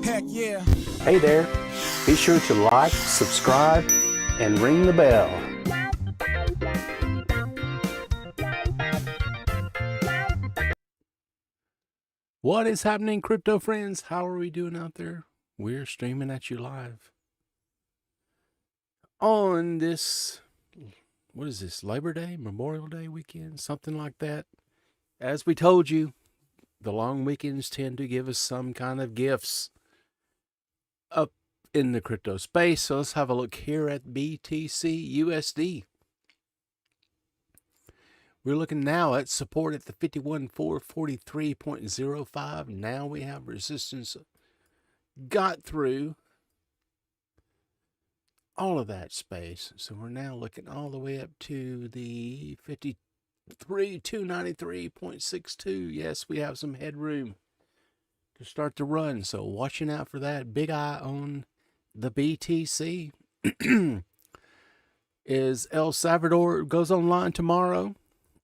Heck yeah. Hey there, be sure to like, subscribe, and ring the bell. What is happening, crypto friends? How are we doing out there? We're streaming at you live on this, what is this, Labor Day, Memorial Day weekend, something like that. As we told you, the long weekends tend to give us some kind of gifts up in the crypto space. So let's have a look here at BTC/USD. We're looking now at support at the 51,443.05. Now we have resistance. Got through all of that space. So we're now looking all the way up to the 53,293.62. Yes, we have some headroom to start the run. So watching out for that. Big eye on the BTC. Is El Salvador goes online tomorrow.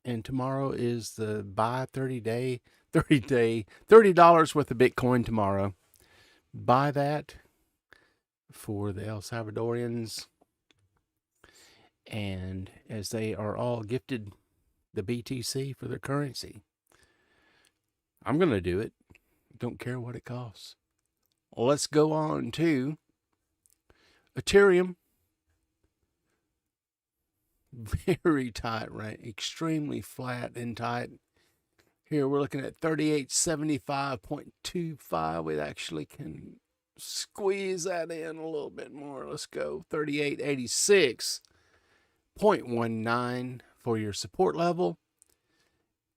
And tomorrow is the buy $30 worth of Bitcoin tomorrow. Buy that for the El Salvadorians. And as they are all gifted the BTC for their currency. I'm going to do it. Don't care what it costs. Well, let's go on to Ethereum. Very tight, right? Extremely flat and tight. Here we're looking at 3875.25. We actually can squeeze that in a little bit more. Let's go 3886.19 for your support level.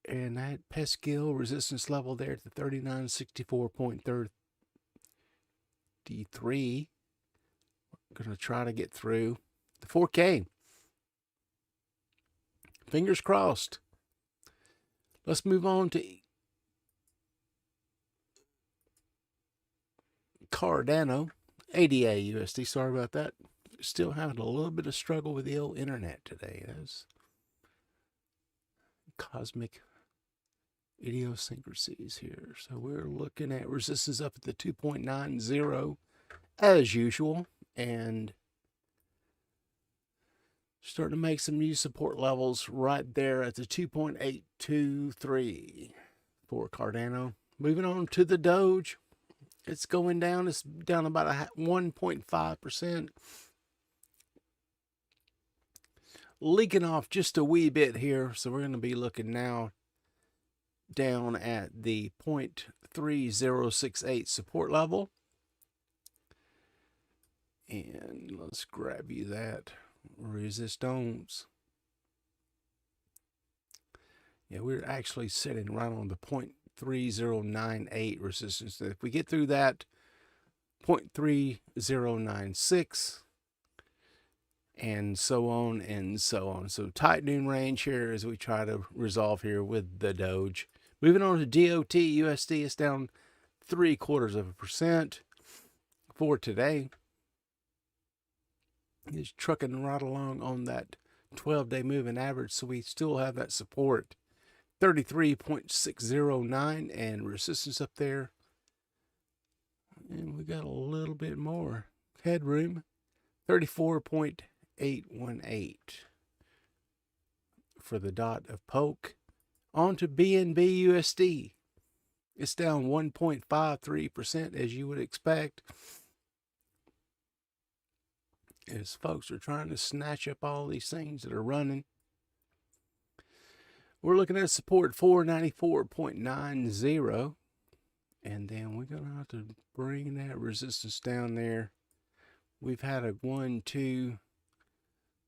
And that Pesquil resistance level there at the 3964.33. We're going to try to get through the 4K. Fingers crossed. Let's move on to Cardano, ADA USD. Sorry about that. Still having a little bit of struggle with the old internet today. That's cosmic idiosyncrasies here. So we're looking at resistance up at the 2.90 as usual, and starting to make some new support levels right there at the 2.823 for Cardano. Moving on to the Doge. It's going down. It's down about 1.5%. Leaking off just a wee bit here. So we're going to be looking now down at the 0.3068 support level. And let's grab you that resistance. Yeah, we're actually sitting right on the 0.3098 resistance. If we get through that 0.3096 and so on and so on. So tightening range here as we try to resolve here with the Doge. Moving on to DOGE/USD, it's down 0.75% for today. It's trucking right along on that 12-day moving average, so we still have that support 33.609 and resistance up there, and we got a little bit more headroom, 34.818 for the dot of poke. On to BNB/USD. It's down 1.53% as you would expect, as folks are trying to snatch up all these things that are running. We're looking at support 494.90, and then we're going to have to bring that resistance down there. We've had a 1, 2,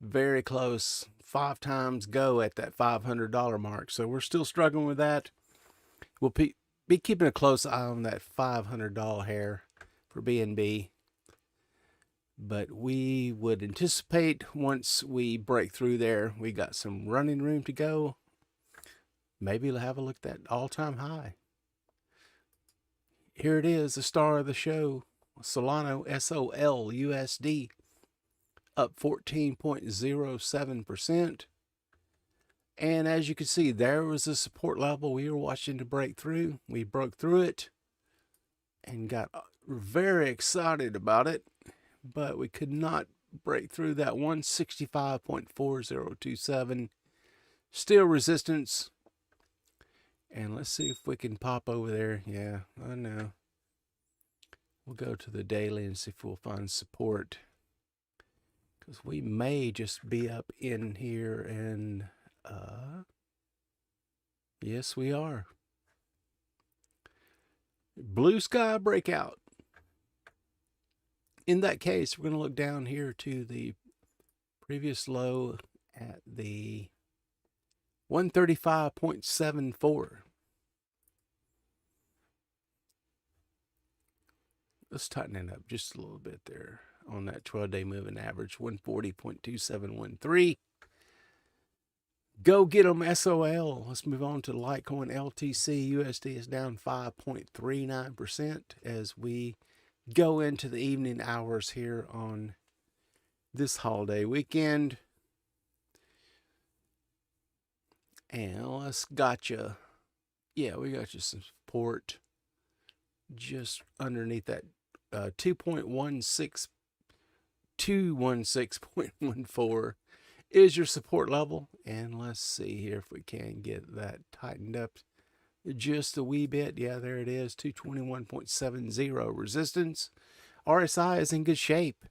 very close 5 times go at that $500 mark, so we're still struggling with that. We'll be keeping a close eye on that $500 hair for BNB. But we would anticipate once we break through there, we got some running room to go. Maybe we'll have a look at that all-time high. Here it is, the star of the show, Solana SOL/USD, up 14.07%. And as you can see, there was a support level we were watching to break through. We broke through it and got We're very excited about it, but we could not break through that 165.4027. Still resistance. And let's see if we can pop over there. Yeah, I know. We'll go to the daily and see if we'll find support. Because we may just be up in here and, yes, we are. Blue sky breakout. In that case, we're going to look down here to the previous low at the 135.74. Let's tighten it up just a little bit there on that 12-day moving average, 140.2713. Go get them, SOL. Let's move on to Litecoin LTC. USD is down 5.39% as we go into the evening hours here on this holiday weekend. And let's gotcha. Yeah, we got you some support just underneath that 216.14 is your support level. And let's see here if we can get that tightened up just a wee bit. Yeah, there it is, 221.70 resistance. RSI is in good shape.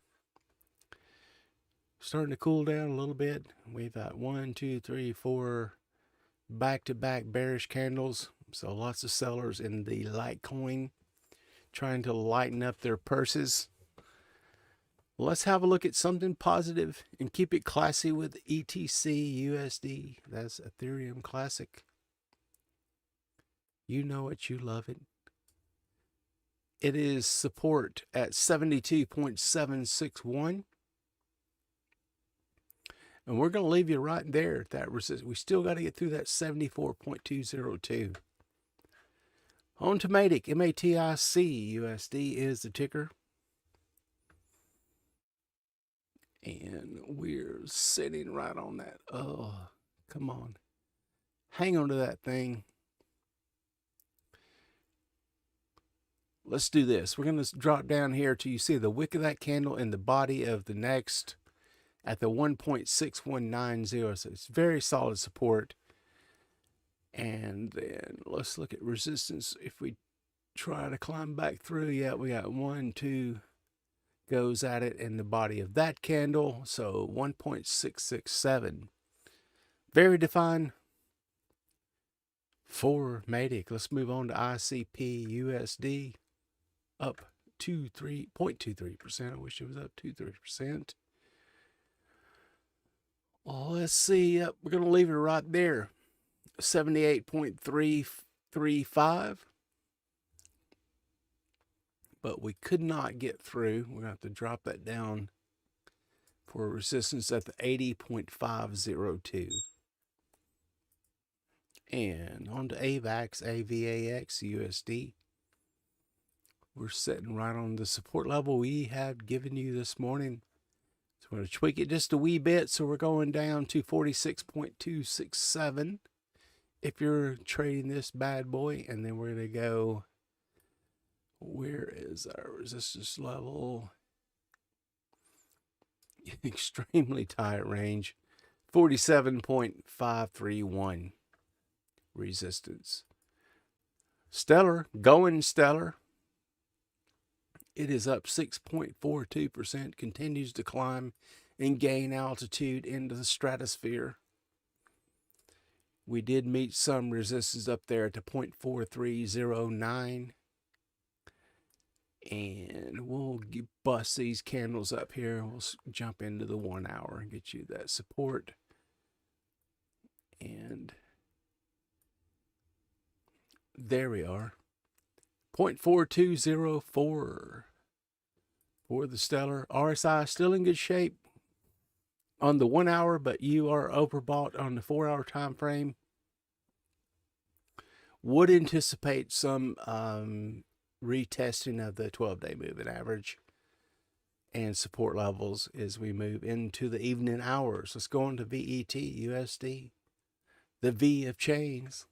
Starting to cool down a little bit. We've got 1, 2, 3, 4 back-to-back bearish candles. So lots of sellers in the Litecoin trying to lighten up their purses. Let's have a look at something positive and keep it classy with ETC/USD. That's Ethereum Classic. You know it, you love it. It is support at 72.761. And we're going to leave you right there at that resistance. We still got to get through that 74.202. On to MATIC. MATIC USD is the ticker. And we're sitting right on that. Oh, come on. Hang on to that thing. Let's do this. We're going to drop down here till you see the wick of that candle in the body of the next at the 1.6190. So it's very solid support. And then let's look at resistance. If we try to climb back through, yeah, we got 1, 2 goes at it in the body of that candle. So 1.667. Very defined for MATIC. Let's move on to ICP USD. Up 0.23%. I wish it was up 2-3%. Oh, let's see. Yep, we're going to leave it right there. 78.335. But we could not get through. We're going to have to drop that down for resistance at the 80.502. And on to AVAX, AVAX USD. We're sitting right on the support level we have given you this morning. So we're going to tweak it just a wee bit. So we're going down to 46.267 if you're trading this bad boy. And then we're going to go, where is our resistance level? Extremely tight range. 47.531 resistance. Stellar, going stellar. It is up 6.42%, continues to climb and gain altitude into the stratosphere. We did meet some resistance up there at the 0.4309. And we'll bust these candles up here. We'll jump into the 1 hour and get you that support. And there we are. 0.4204 for the stellar. RSI still in good shape on the 1 hour, but you are overbought on the 4 hour time frame. Would anticipate some retesting of the 12-day moving average and support levels as we move into the evening hours. Let's go on to VET USD, the V of chains.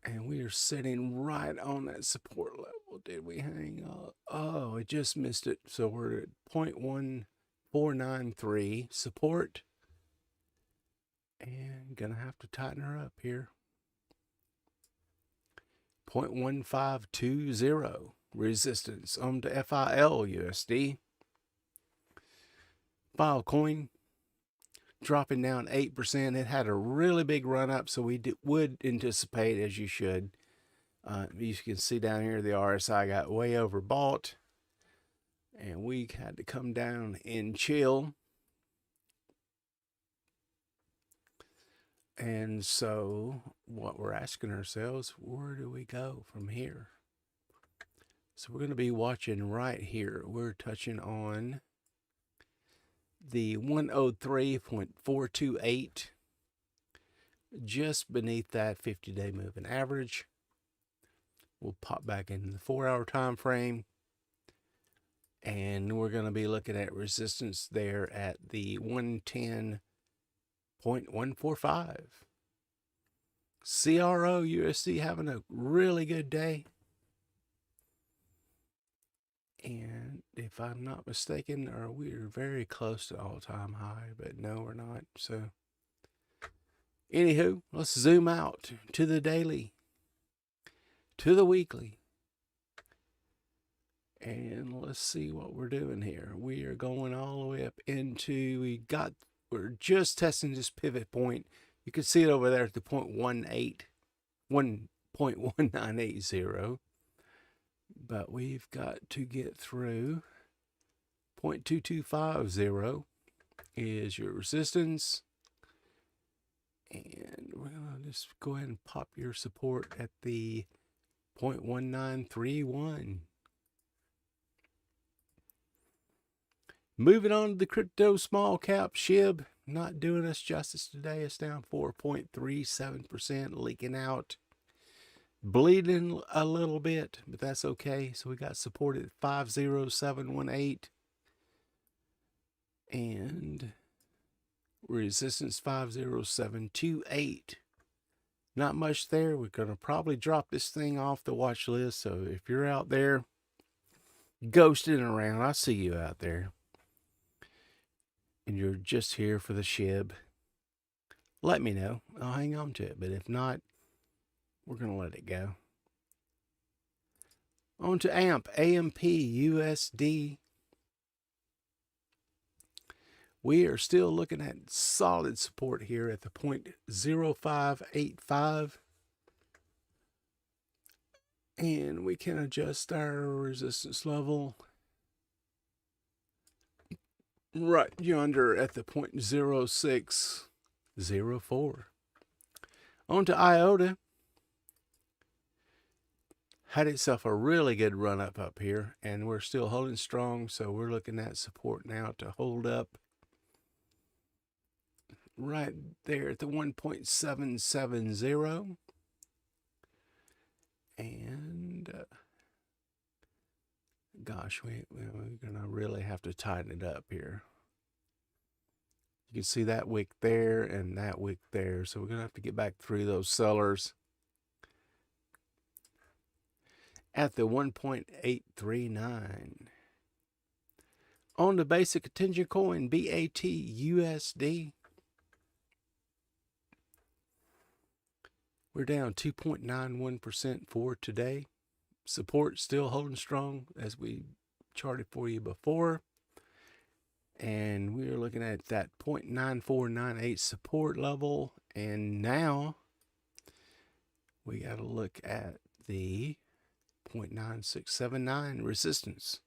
And we are sitting right on that support level. Did we hang up? Oh, I just missed it. So we're at 0.1493 support. And gonna have to tighten her up here. 0.1520 resistance on to FIL-USD. Filecoin dropping down 8%. It had a really big run up, so we would anticipate, as you should. You can see down here the RSI got way overbought, and we had to come down and chill. And so what we're asking ourselves, where do we go from here? So we're going to be watching right here. We're touching on the 103.428, just beneath that 50-day moving average. We'll pop back into the 4-hour time frame, and we're going to be looking at resistance there at the 110.145. CRO USD having a really good day. And if I'm not mistaken, we're very close to all-time high, but no, we're not. So, anywho, let's zoom out to the daily, to the weekly, and let's see what we're doing here. We are going all the way up into, we're just testing this pivot point. You can see it over there at the 1.1980. But we've got to get through 0.2250 is your resistance. And we're going to just go ahead and pop your support at the 0.1931. Moving on to the crypto small cap SHIB. Not doing us justice today. It's down 4.37%, leaking out. Bleeding a little bit, but that's okay. So we got support at 50718 and resistance 50728. Not much there. We're going to probably drop this thing off the watch list. So if you're out there ghosting around, I see you out there, and you're just here for the SHIB, let me know. I'll hang on to it. But if not, we're going to let it go. On to AMP USD. We are still looking at solid support here at the 0.0585. And we can adjust our resistance level right yonder at the 0.0604. On to IOTA. Had itself a really good run up here, and we're still holding strong, so we're looking at support now to hold up right there at the 1.770. And gosh, we're gonna really have to tighten it up here. You can see that wick there and that wick there, so we're gonna have to get back through those sellers at the 1.839. On the basic attention coin, BTC.D, we're down 2.91% for today. Support still holding strong as we charted for you before. And we are looking at that 0.9498 support level. And now we got to look at the 0.9679 resistance.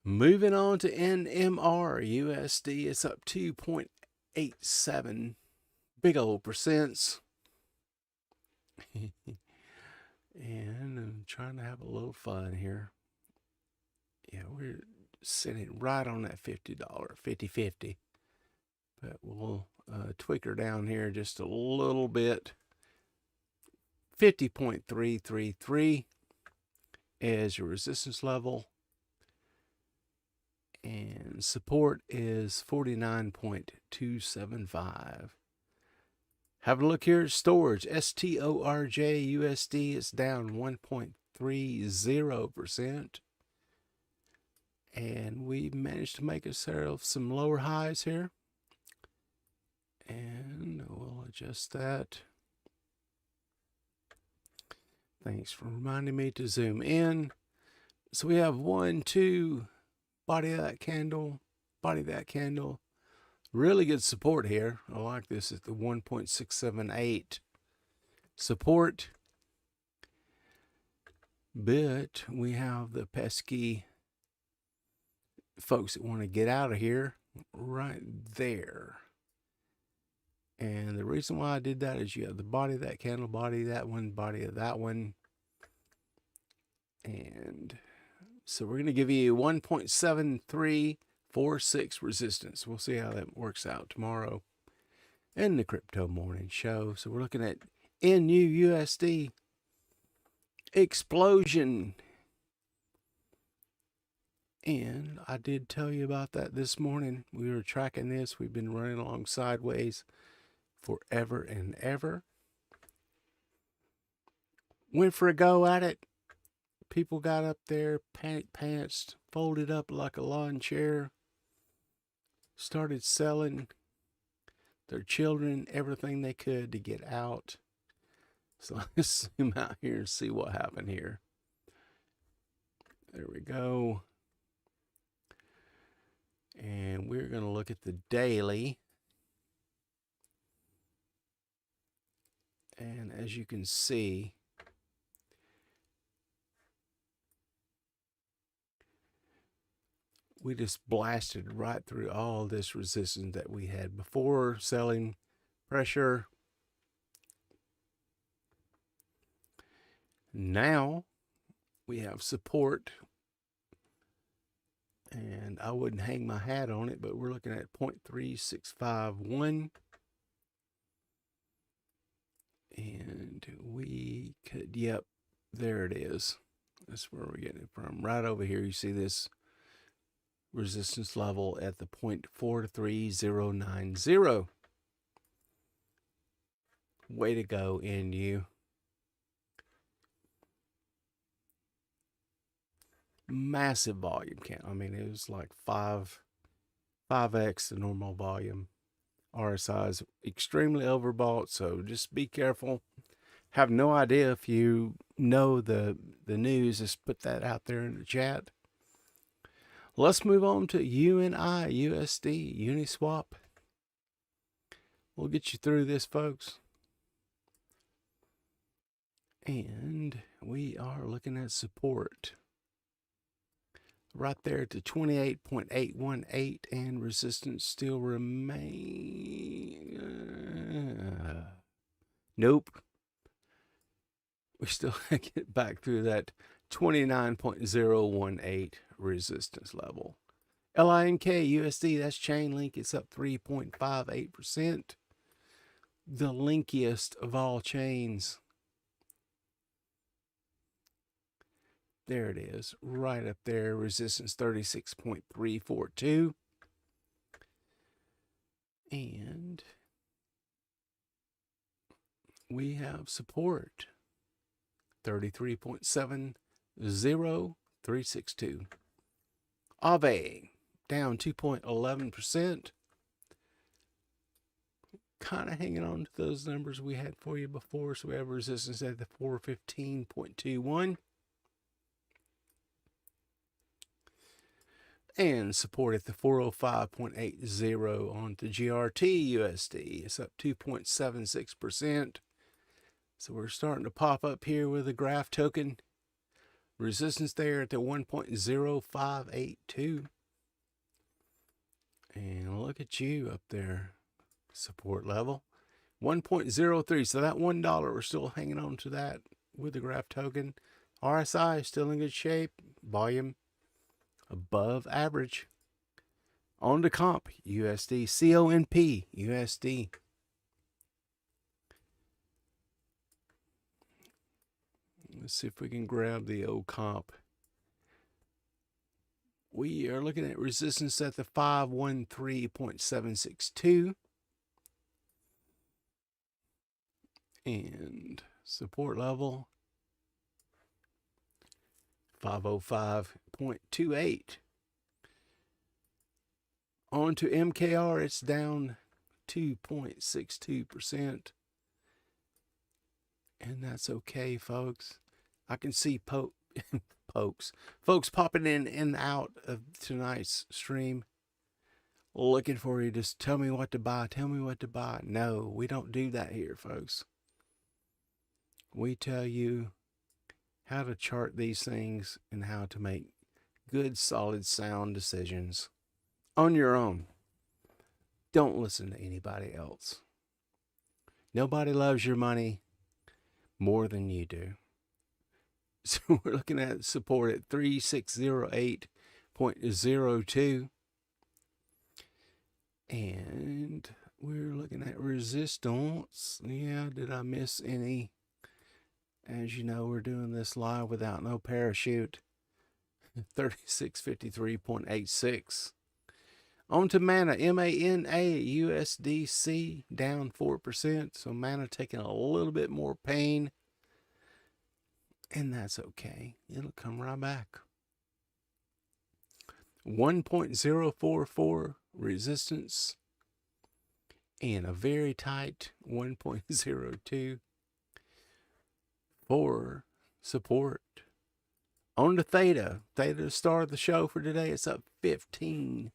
Moving on to NMR USD, it's up 2.87, big old percents. And I'm trying to have a little fun here. Yeah, we're sitting right on that $50, 50-50. But we'll tweak her down here just a little bit. 50.333 is your resistance level. And support is 49.275. Have a look here at Storj, STORJ USD. It's down 1.30%. And we managed to make ourselves some lower highs here. And we'll adjust that. Thanks for reminding me to zoom in. So we have 1, 2, body of that candle, body of that candle. Really good support here. I like this at the 1.678 support. But we have the pesky folks that want to get out of here right there. And the reason why I did that is you have the body of that candle, body of that one, body of that one. And so we're going to give you 1.7346 resistance. We'll see how that works out tomorrow in the Crypto Morning Show. So we're looking at NUUSD explosion. And I did tell you about that this morning. We were tracking this. We've been running along sideways forever and ever. Went for a go at it. People got up there, panic pantsed, folded up like a lawn chair, started selling their children everything they could to get out. So let's zoom out here and see what happened here. There we go. And we're going to look at the daily. And as you can see, we just blasted right through all this resistance that we had before, selling pressure. Now we have support, and I wouldn't hang my hat on it, but we're looking at 0.3651. And we could, yep, there it is. That's where we're getting it from. Right over here, you see this resistance level at the 0.43090. Way to go, NU. Massive volume count. I mean, it was like 5x the normal volume. RSI is extremely overbought, so just be careful. Have no idea if you know the news. Just put that out there in the chat. Let's move on to UNIUSD, Uniswap. We'll get you through this, folks. And we are looking at support right there to 28.818, and resistance still remain. Nope. We still get back through that 29.018 resistance level. LINK USD, that's Chainlink. It's up 3.58%. The linkiest of all chains. There it is, right up there, resistance 36.342. And we have support, 33.70362. Aave, down 2.11%. Kind of hanging on to those numbers we had for you before. So we have resistance at the 415.21. And support at the 405.80 on the GRT USD. It's up 2.76%. So we're starting to pop up here with a graph token. Resistance there at the 1.0582. And look at you up there. Support level 1.03. So that $1, we're still hanging on to that with the graph token. RSI is still in good shape. Volume above average. On to comp USD, CONP USD. Let's see if we can grab the old comp. We are looking at resistance at the 513.762. And support level 505.28. On to MKR, it's down 2.62%. And that's okay, folks. I can see folks popping in and out of tonight's stream looking for you. Just tell me what to buy. Tell me what to buy. No, we don't do that here, folks. We tell you how to chart these things and how to make good, solid, sound decisions on your own. Don't listen to anybody else. Nobody loves your money more than you do. So we're looking at support at 3608.02. And we're looking at resistance. Yeah, did I miss any? As you know, we're doing this live without no parachute. 3653.86. On to Mana, M-A-N-A, USDC down 4%. So Mana taking a little bit more pain. And that's okay. It'll come right back. 1.044 resistance. And a very tight 1.02 for support. On to Theta. Theta, the star of the show for today. It's up 15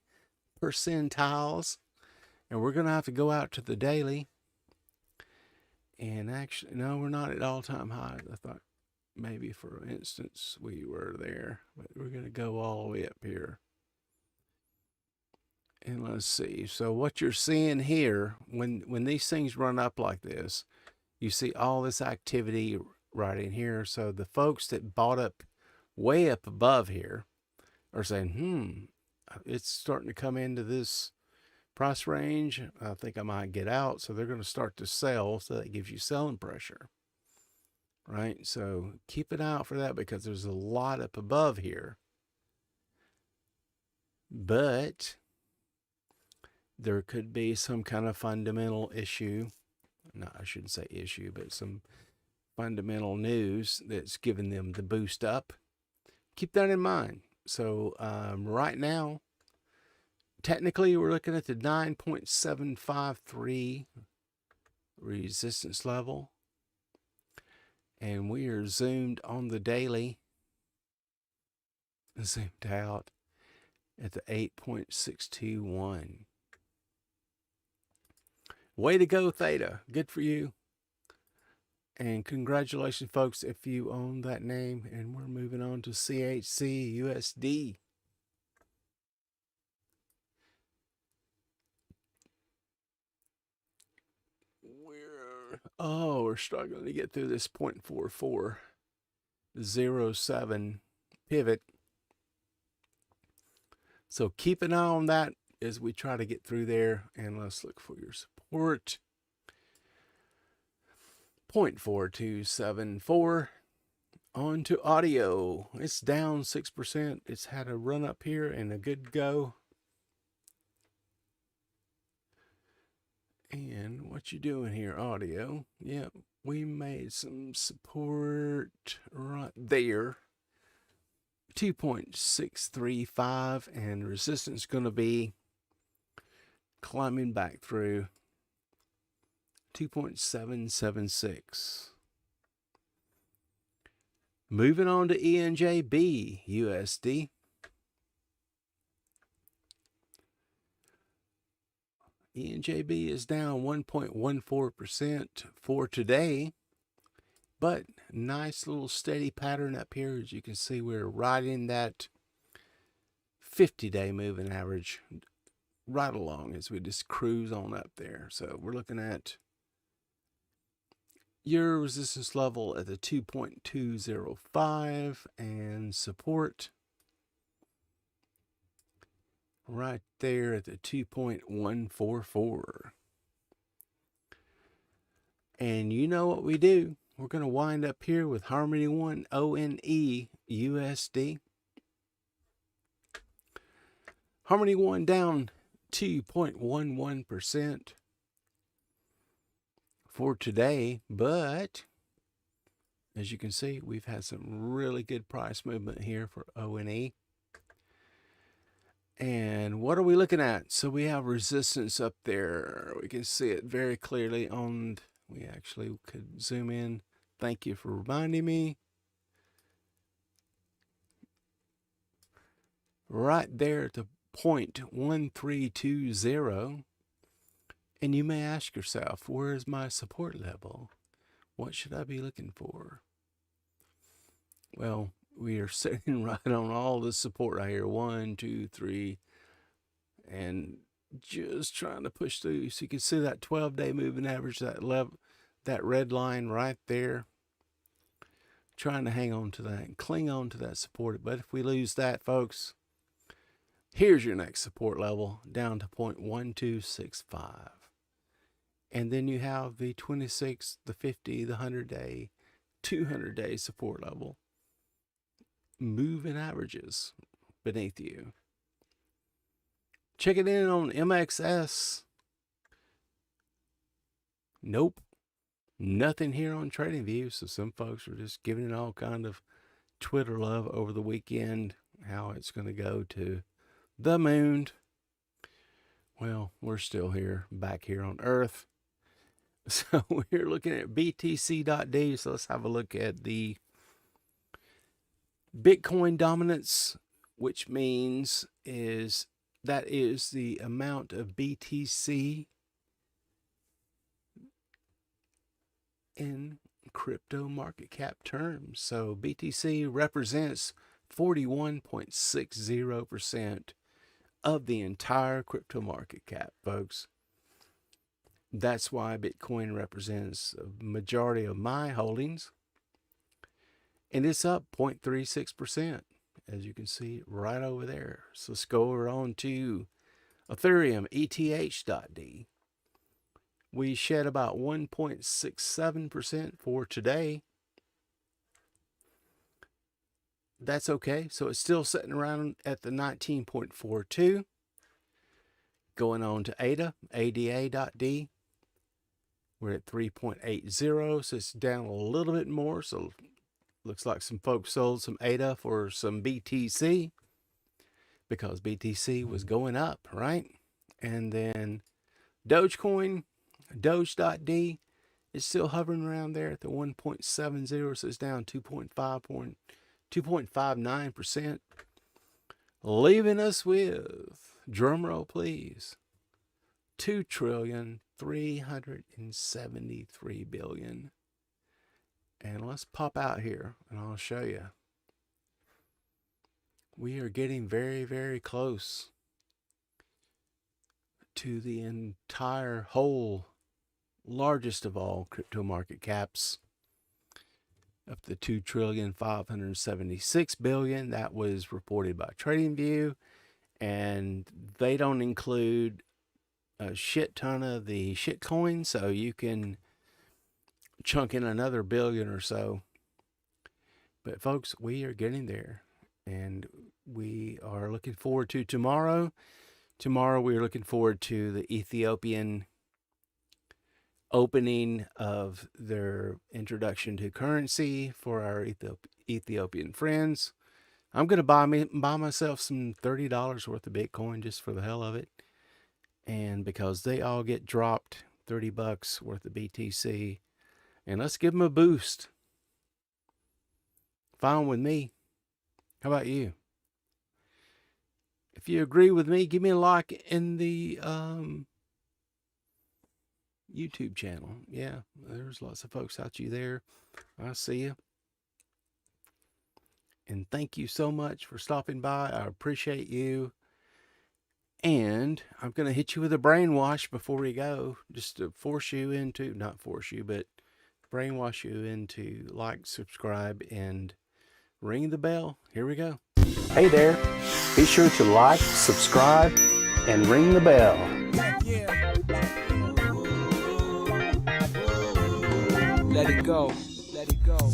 percentiles. And we're going to have to go out to the daily. And actually, no, we're not at all-time highs. I thought maybe for instance we were there. But we're going to go all the way up here. And let's see. So what you're seeing here, when these things run up like this, you see all this activity right in here. So the folks that bought up way up above here are saying, it's starting to come into this price range. I think I might get out. So they're going to start to sell. So that gives you selling pressure, right? So keep an eye out for that because there's a lot up above here. But there could be some kind of fundamental issue. No, I shouldn't say issue, but some fundamental news that's giving them the boost up. Keep that in mind. So right now, technically, we're looking at the 9.753 resistance level. And we are zoomed on the daily, zoomed out at the 8.621. Way to go, Theta. Good for you. And congratulations, folks, if you own that name. And we're moving on to CHC USD. We're struggling to get through this 0.4407 pivot. So keep an eye on that as we try to get through there. And let's look for your support. 0.4274. On to audio. It's down 6%. It's had a run up here and a good go. And what you doing here, audio? Yeah, we made some support right there. 2.635 and resistance going to be climbing back through 2.776. Moving on to ENJB USD. ENJB is down 1.14% for today, but nice little steady pattern up here. As you can see, we're right in that 50-day moving average right along as we just cruise on up there. So we're looking at your resistance level at the 2.205 and support right there at the 2.144. And you know what we do. We're going to wind up here with Harmony One ONE USD. Harmony One down 2.11%. for today, but as you can see, we've had some really good price movement here for ONE. And what are we looking at? So we have resistance up there. We can see it very clearly on, we actually could zoom in. Thank you for reminding me. Right there at the 0.1320. And you may ask yourself, where is my support level? What should I be looking for? Well, we are sitting right on all the support right here. 1, 2, 3. And just trying to push through. So you can see that 12-day moving average, that red line right there. Trying to hang on to that and cling on to that support. But if we lose that, folks, here's your next support level down to 0.1265. And then you have the 26, the 50, the 100-day, 200-day support level. Moving averages beneath you. Check it in on MXS. Nope. Nothing here on TradingView. So some folks are just giving it all kind of Twitter love over the weekend. How it's going to go to the moon. Well, we're still here, back here on Earth. So we're looking at BTC.D. So let's have a look at the Bitcoin dominance, which means that is the amount of BTC in crypto market cap terms. So BTC represents 41.60% of the entire crypto market cap, folks. That's why Bitcoin represents a majority of my holdings. And it's up 0.36%, as you can see right over there. So let's go over on to Ethereum, ETH.D. We shed about 1.67% for today. That's okay. So it's still sitting around at the 19.42. Going on to ADA, ADA.D. We're at 3.80, so it's down a little bit more. So looks like some folks sold some ADA for some BTC because BTC was going up, right? And then DogeCoin, DOGE.D is still hovering around there at the 1.70, so it's down 2.59%, leaving us with, drumroll please, $2,373 billion. And let's pop out here and I'll show you. We are getting very, very close to the entire whole largest of all crypto market caps, up to $2,576 billion. That was reported by TradingView, and they don't include a shit ton of the shit coins, so you can chunk in another billion or so. But folks, we are getting there, and we are looking forward to tomorrow. Tomorrow we are looking forward to the Ethiopian opening of their introduction to currency for our Ethiopian friends. I'm going to buy myself some $30 worth of Bitcoin just for the hell of it. And because they all get dropped, $30 worth of BTC. And let's give them a boost. Fine with me. How about you? If you agree with me, give me a like in the YouTube channel. Yeah, there's lots of folks out there. I see you. And thank you so much for stopping by. I appreciate you. And I'm going to hit you with a brainwash before we go, just to force you into, not force you, but brainwash you into like, subscribe, and ring the bell. Here we go. Hey there. Be sure to like, subscribe, and ring the bell. Let it go. Let it go.